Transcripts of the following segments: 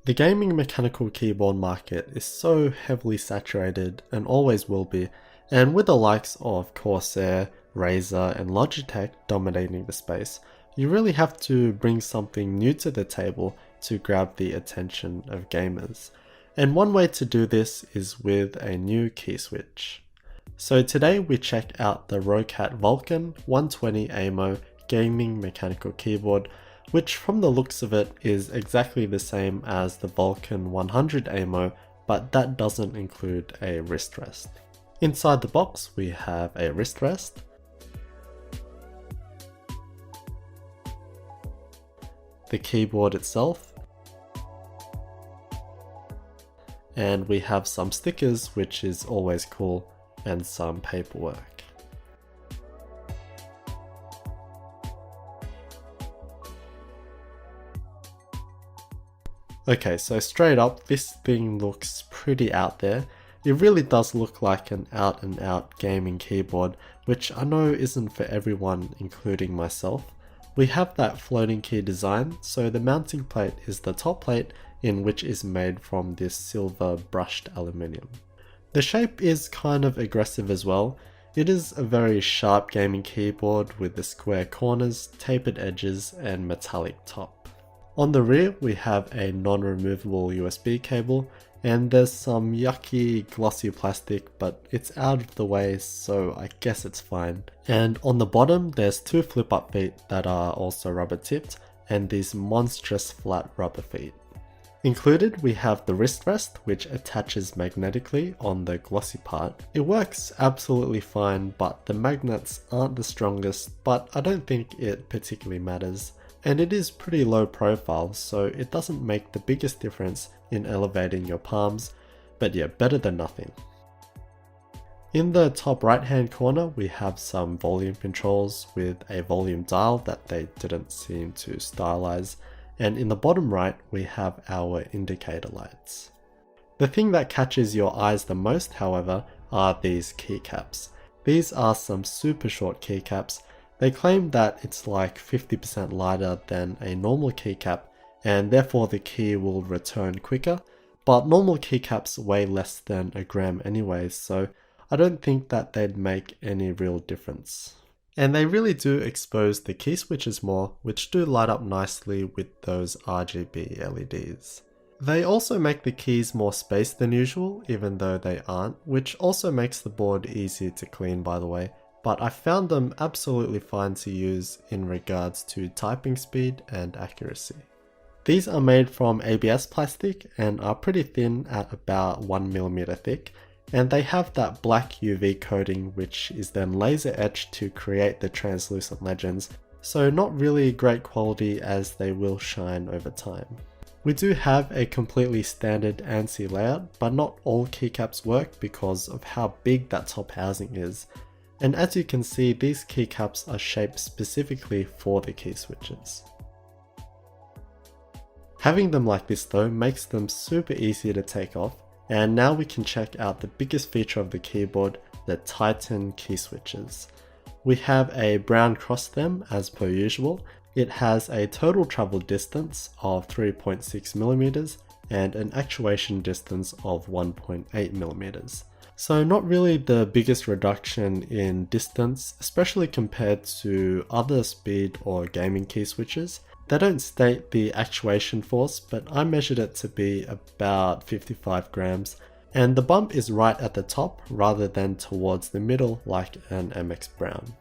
The gaming mechanical keyboard market is so heavily saturated and always will be, and with the likes of Corsair, Razer and Logitech dominating the space, you really have to bring something new to the table to grab the attention of gamers. And one way to do this is with a new key switch. So today we check out the ROCCAT Vulcan 120 Aimo gaming mechanical keyboard, which from the looks of it is exactly the same as the Vulcan 100 Aimo, but that doesn't include a wrist rest. Inside the box we have a wrist rest, the keyboard itself, and we have some stickers, which is always cool, and some paperwork. Okay, so straight up, this thing looks pretty out there. It really does look like an out and out gaming keyboard, which I know isn't for everyone, including myself. We have that floating key design, so the mounting plate is the top plate, in which is made from this silver brushed aluminium. The shape is kind of aggressive as well. It is a very sharp gaming keyboard with the square corners, tapered edges and metallic top. On the rear we have a non-removable USB cable, and there's some yucky glossy plastic, but it's out of the way, so I guess it's fine. And on the bottom there's two flip up feet that are also rubber tipped, and these monstrous flat rubber feet. Included we have the wrist rest, which attaches magnetically on the glossy part. It works absolutely fine, but the magnets aren't the strongest, but I don't think it particularly matters. And it is pretty low profile, so it doesn't make the biggest difference in elevating your palms, but yeah, better than nothing. In the top right hand corner we have some volume controls with a volume dial that they didn't seem to stylize, and in the bottom right we have our indicator lights. The thing that catches your eyes the most, however, are these keycaps. These are some super short keycaps. They claim that it's like 50% lighter than a normal keycap, and therefore the key will return quicker, but normal keycaps weigh less than a gram anyway, so I don't think that they'd make any real difference. And they really do expose the key switches more, which do light up nicely with those RGB LEDs. They also make the keys more spaced than usual, even though they aren't, which also makes the board easier to clean, by the way. But I found them absolutely fine to use in regards to typing speed and accuracy. These are made from ABS plastic and are pretty thin at about 1mm thick, and they have that black UV coating which is then laser etched to create the translucent legends, so not really great quality as they will shine over time. We do have a completely standard ANSI layout, but not all keycaps work because of how big that top housing is. And as you can see, these keycaps are shaped specifically for the key switches. Having them like this though makes them super easy to take off, and now we can check out the biggest feature of the keyboard, the Titan key switches. We have a brown cross stem as per usual. It has a total travel distance of 3.6mm and an actuation distance of 1.8mm. So not really the biggest reduction in distance, especially compared to other speed or gaming key switches. They don't state the actuation force, but I measured it to be about 55 grams, and the bump is right at the top rather than towards the middle like an MX Brown.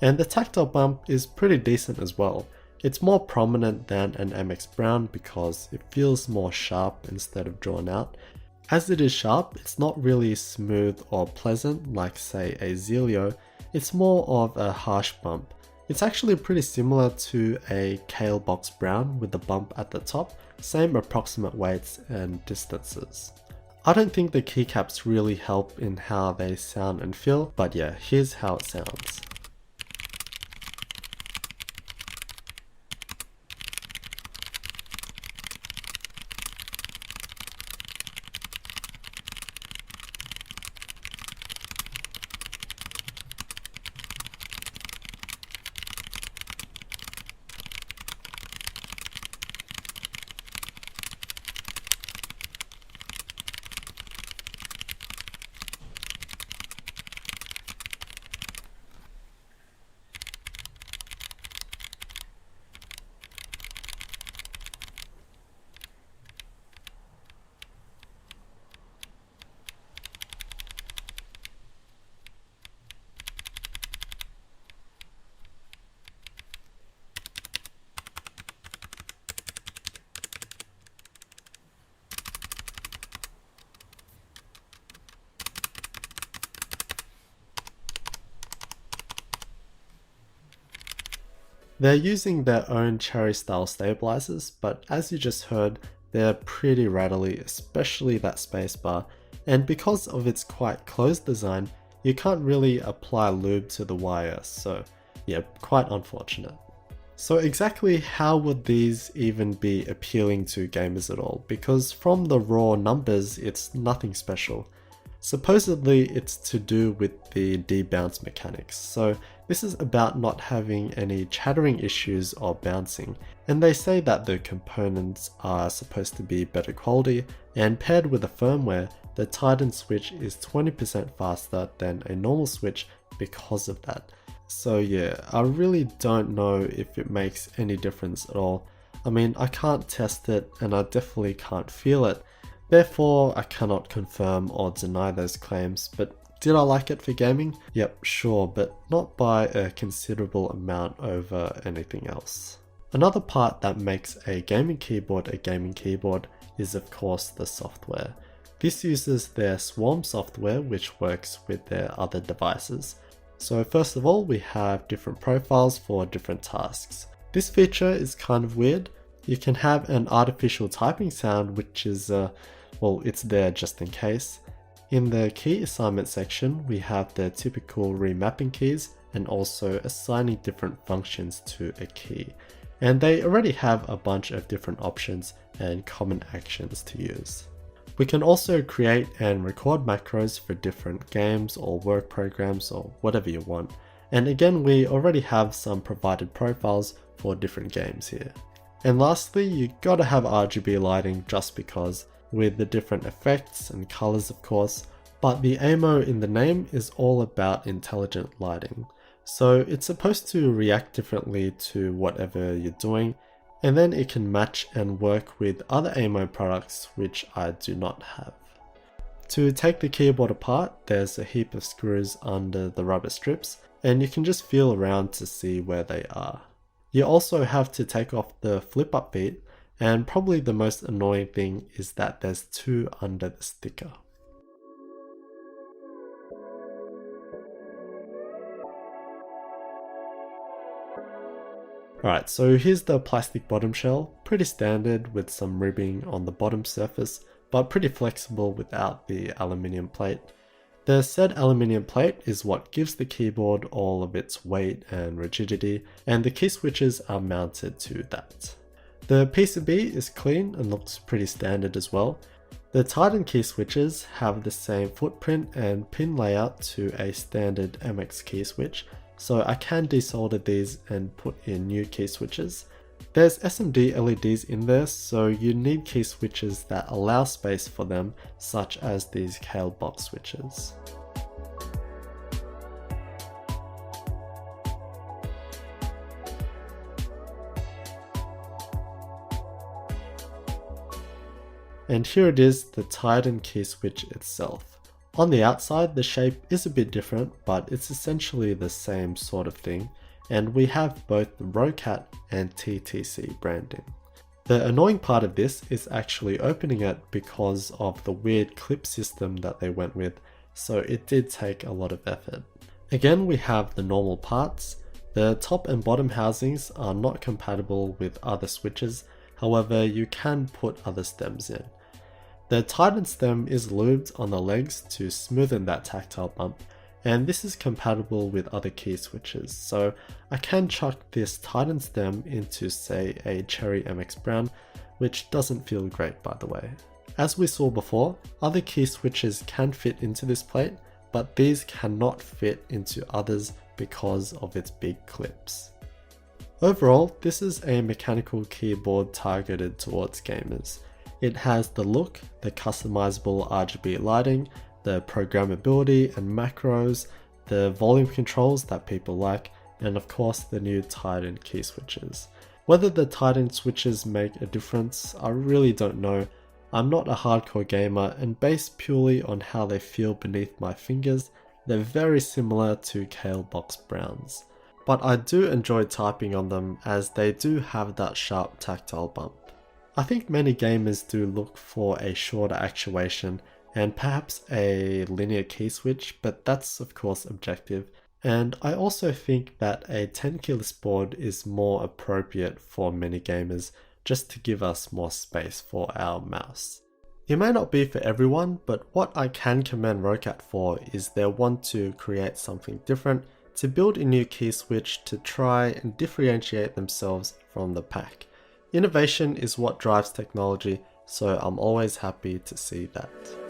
And the tactile bump is pretty decent as well. It's more prominent than an MX Brown because it feels more sharp instead of drawn out. As it is sharp, it's not really smooth or pleasant like say a Zelio, it's more of a harsh bump. It's actually pretty similar to a Kale Box Brown with the bump at the top, same approximate weights and distances. I don't think the keycaps really help in how they sound and feel, but yeah, here's how it sounds. They're using their own cherry style stabilizers, but as you just heard, they're pretty rattly, especially that spacebar, and because of its quite closed design, you can't really apply lube to the wire, so yeah, quite unfortunate. So exactly how would these even be appealing to gamers at all? Because from the raw numbers, it's nothing special. Supposedly it's to do with the debounce mechanics, so this is about not having any chattering issues or bouncing, and they say that the components are supposed to be better quality, and paired with the firmware, the Titan switch is 20% faster than a normal switch because of that. So yeah, I really don't know if it makes any difference at all. I mean, I can't test it and I definitely can't feel it. Therefore, I cannot confirm or deny those claims, but did I like it for gaming? Yep, sure, but not by a considerable amount over anything else. Another part that makes a gaming keyboard is of course the software. This uses their Swarm software, which works with their other devices. So first of all, we have different profiles for different tasks. This feature is kind of weird. You can have an artificial typing sound, which is, well, it's there just in case. In the key assignment section, we have the typical remapping keys and also assigning different functions to a key. And they already have a bunch of different options and common actions to use. We can also create and record macros for different games or work programs or whatever you want. And again, we already have some provided profiles for different games here. And lastly, you gotta have RGB lighting just because, with the different effects and colors of course, but the Aimo in the name is all about intelligent lighting. So it's supposed to react differently to whatever you're doing, and then it can match and work with other Aimo products which I do not have. To take the keyboard apart, there's a heap of screws under the rubber strips, and you can just feel around to see where they are. You also have to take off the flip up feet, and probably the most annoying thing is that there's two under the sticker. Alright, so here's the plastic bottom shell, pretty standard with some ribbing on the bottom surface, but pretty flexible without the aluminium plate. The said aluminium plate is what gives the keyboard all of its weight and rigidity, and the key switches are mounted to that. The PCB is clean and looks pretty standard as well. The Titan key switches have the same footprint and pin layout to a standard MX key switch, so I can desolder these and put in new key switches. There's SMD LEDs in there, so you need key switches that allow space for them, such as these Kale box switches. And here it is, the Titan key switch itself. On the outside, the shape is a bit different, but it's essentially the same sort of thing, and we have both the ROCCAT and TTC branding. The annoying part of this is actually opening it because of the weird clip system that they went with, so it did take a lot of effort. Again, we have the normal parts. The top and bottom housings are not compatible with other switches, however you can put other stems in. The Titan stem is lubed on the legs to smoothen that tactile bump, and this is compatible with other key switches, so I can chuck this Titan stem into say a Cherry MX Brown, which doesn't feel great by the way. As we saw before, other key switches can fit into this plate, but these cannot fit into others because of its big clips. Overall, this is a mechanical keyboard targeted towards gamers. It has the look, the customizable RGB lighting, the programmability and macros, the volume controls that people like, and of course the new Titan key switches. Whether the Titan switches make a difference, I really don't know. I'm not a hardcore gamer, and based purely on how they feel beneath my fingers, they're very similar to Kale box Browns. But I do enjoy typing on them as they do have that sharp tactile bump. I think many gamers do look for a shorter actuation and perhaps a linear key switch, but that's of course objective. And I also think that a 10 keyless board is more appropriate for many gamers, just to give us more space for our mouse. It may not be for everyone, but what I can commend ROCCAT for is their want to create something different, to build a new key switch to try and differentiate themselves from the pack. Innovation is what drives technology, so I'm always happy to see that.